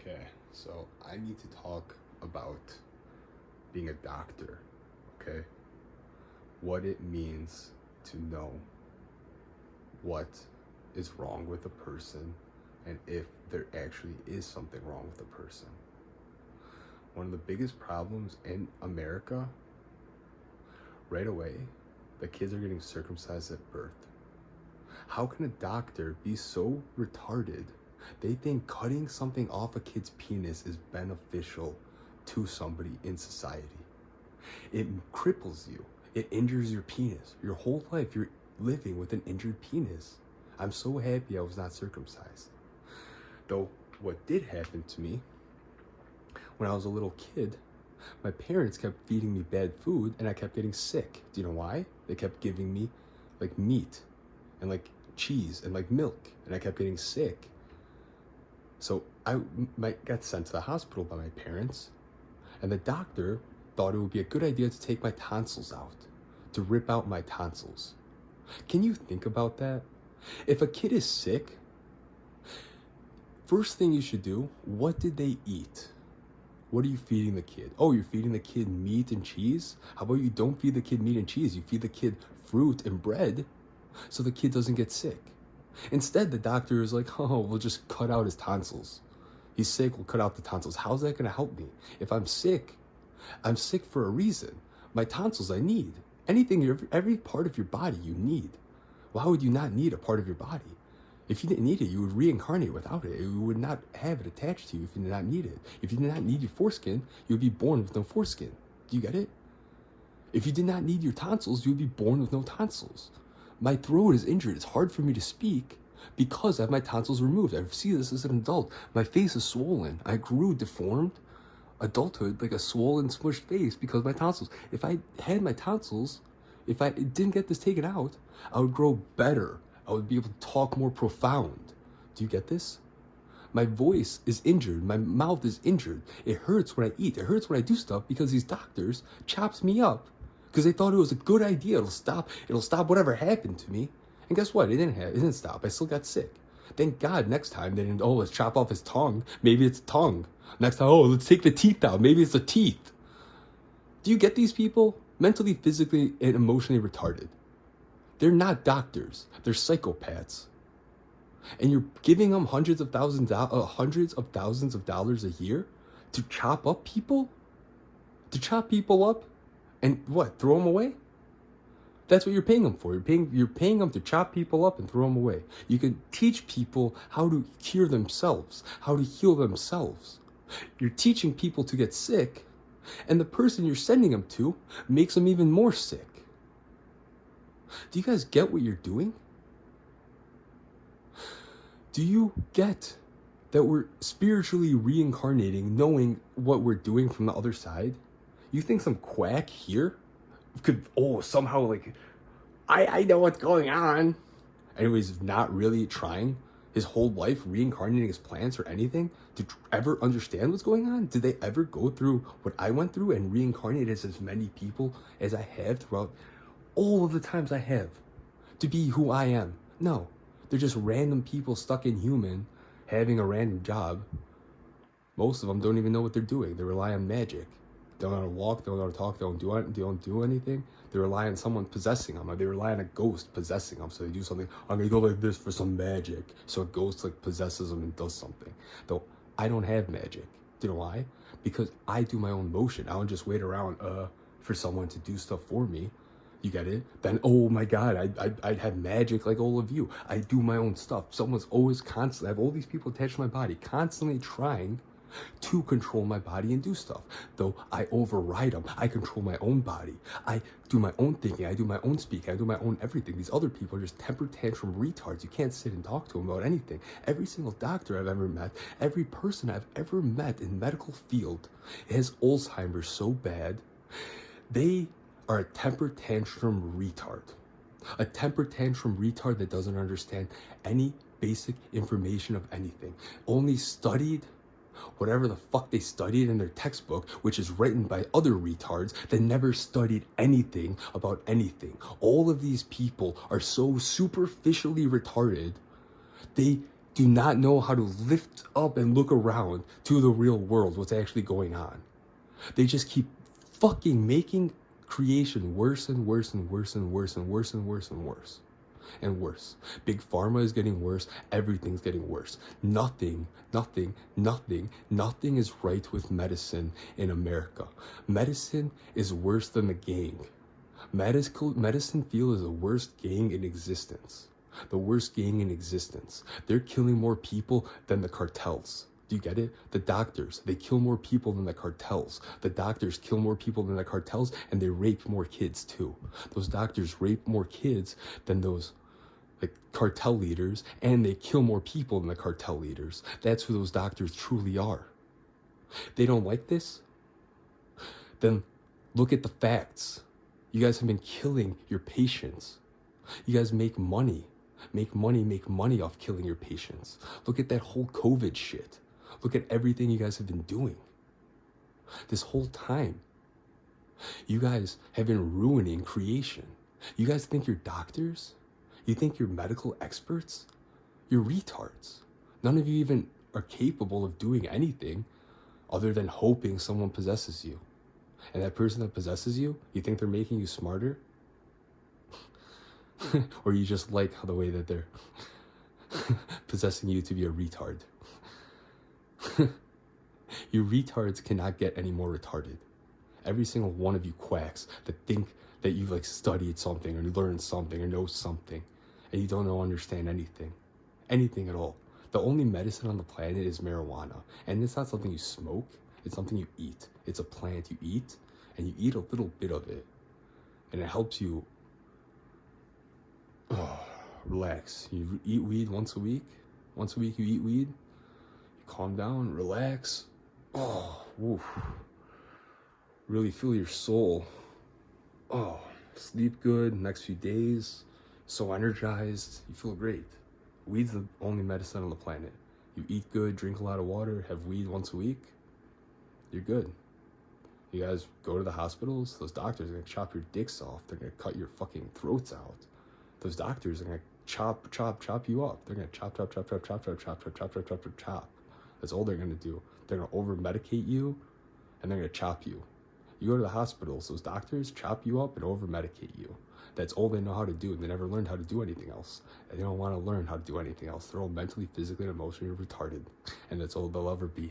Okay, so I need to talk about being a doctor, okay? What it means to know what is wrong with a person and if there actually is something wrong with a person. One of the biggest problems in America, right away, the kids are getting circumcised at birth. How can a doctor be so retarded? They think cutting something off a kid's penis is beneficial to somebody in society. It cripples you. It injures your penis. Your whole life you're living with an injured penis. I'm so happy I was not circumcised. Though what did happen to me when I was a little kid, my parents kept feeding me bad food and I kept getting sick. Do you know why? They kept giving me like meat and like cheese and like milk and I kept getting sick. So I got sent to the hospital by my parents, and the doctor thought it would be a good idea to take my tonsils out, to rip out my tonsils. Can you think about that? If a kid is sick, first thing you should do, what did they eat? What are you feeding the kid? Oh, you're feeding the kid meat and cheese? How about you don't feed the kid meat and cheese? You feed the kid fruit and bread so the kid doesn't get sick. Instead, the doctor is like, oh, we'll just cut out his tonsils. He's sick, we'll cut out the tonsils. How's that gonna help me? If I'm sick for a reason. My tonsils I need. Every part of your body you need. Why would you not need a part of your body? If you didn't need it, you would reincarnate without it. You would not have it attached to you if you did not need it. If you did not need your foreskin, you would be born with no foreskin. Do you get it? If you did not need your tonsils, you would be born with no tonsils. My throat is injured. It's hard for me to speak because I have my tonsils removed. I see this as an adult. My face is swollen. I grew deformed adulthood, like a swollen, smushed face because of my tonsils. If I had my tonsils, if I didn't get this taken out, I would grow better. I would be able to talk more profound. Do you get this? My voice is injured. My mouth is injured. It hurts when I eat. It hurts when I do stuff because these doctors chops me up because they thought it was a good idea. It'll stop whatever happened to me. And guess what? It didn't stop. I still got sick. Thank God next time they didn't, oh, let's chop off his tongue. Maybe it's tongue. Next time, oh, let's take the teeth out. Maybe it's the teeth. Do you get these people? Mentally, physically, and emotionally retarded. They're not doctors. They're psychopaths. And you're giving them hundreds of thousands of dollars a year to chop up people? To chop people up? And what, throw them away? That's what you're paying them for. You're paying them to chop people up and throw them away. You can teach people how to cure themselves, how to heal themselves. You're teaching people to get sick, and the person you're sending them to makes them even more sick. Do you guys get what you're doing? Do you get that we're spiritually reincarnating, knowing what we're doing from the other side? You think some quack here could, somehow, like, I know what's going on. Anyways, not really trying his whole life reincarnating his plants or anything to ever understand what's going on? Did they ever go through what I went through and reincarnate as many people as I have throughout all of the times I have to be who I am? No, they're just random people stuck in human having a random job. Most of them don't even know what they're doing. They rely on magic. They don't know how to walk, they don't know how to talk, they don't do anything. They rely on someone possessing them, or they rely on a ghost possessing them. So they do something, I'm gonna go like this for some magic. So a ghost like possesses them and does something. Though I don't have magic. Do you know why? Because I do my own motion. I don't just wait around for someone to do stuff for me. You get it? Then, oh my God, I'd have magic like all of you. I do my own stuff. Someone's always constantly, I have all these people attached to my body, constantly trying to control my body and do stuff. Though I override them. I control my own body. I do my own thinking. I do my own speaking. I do my own everything. These other people are just temper tantrum retards. You can't sit and talk to them about anything. Every single doctor I've ever met, every person I've ever met in medical field has Alzheimer's so bad, they are a temper tantrum retard. A temper tantrum retard that doesn't understand any basic information of anything. Only studied whatever the fuck they studied in their textbook, which is written by other retards that never studied anything about anything. All of these people are so superficially retarded, they do not know how to lift up and look around to the real world, what's actually going on. They just keep fucking making creation worse and worse and worse and worse and worse and worse and worse and worse. Big pharma is getting worse. Everything's getting worse. Nothing is right with medicine in America. Medicine is worse than the gang. Medicine field is the worst gang in existence. The worst gang in existence. They're killing more people than the cartels. Do you get it? The doctors, they kill more people than the cartels. The doctors kill more people than the cartels, and they rape more kids too. Those doctors rape more kids than those cartel leaders, and they kill more people than the cartel leaders. That's who those doctors truly are. They don't like this? Then look at the facts. You guys have been killing your patients. You guys make money off killing your patients. Look at that whole COVID shit. Look at everything you guys have been doing. This whole time, you guys have been ruining creation. You guys think you're doctors? You think you're medical experts? You're retards. None of you even are capable of doing anything other than hoping someone possesses you. And that person that possesses you, you think they're making you smarter? Or you just like the way that they're possessing you to be a retard? You retards cannot get any more retarded. Every single one of you quacks that think that you've studied something or learned something or know something, and you don't understand anything at all. The only medicine on the planet is marijuana, and it's not something you smoke. It's something you eat. It's a plant you eat, and you eat a little bit of it, and it helps you relax. You eat weed once a week. Once a week you eat weed. You calm down, relax. Oof. Really feel your soul. Sleep good next few days. So energized. You feel great. Weed's the only medicine on the planet. You eat good, drink a lot of water, have weed once a week. You're good. You guys go to the hospitals. Those doctors are gonna chop your dicks off. They're gonna cut your fucking throats out. Those doctors are gonna chop you up. They're gonna chop. That's all they're gonna do. They're gonna over medicate you, and they're gonna chop you. You go to the hospitals, those doctors chop you up and over medicate you. That's all they know how to do, and they never learned how to do anything else. And they don't want to learn how to do anything else. They're all mentally, physically, and emotionally retarded, and that's all they'll ever be.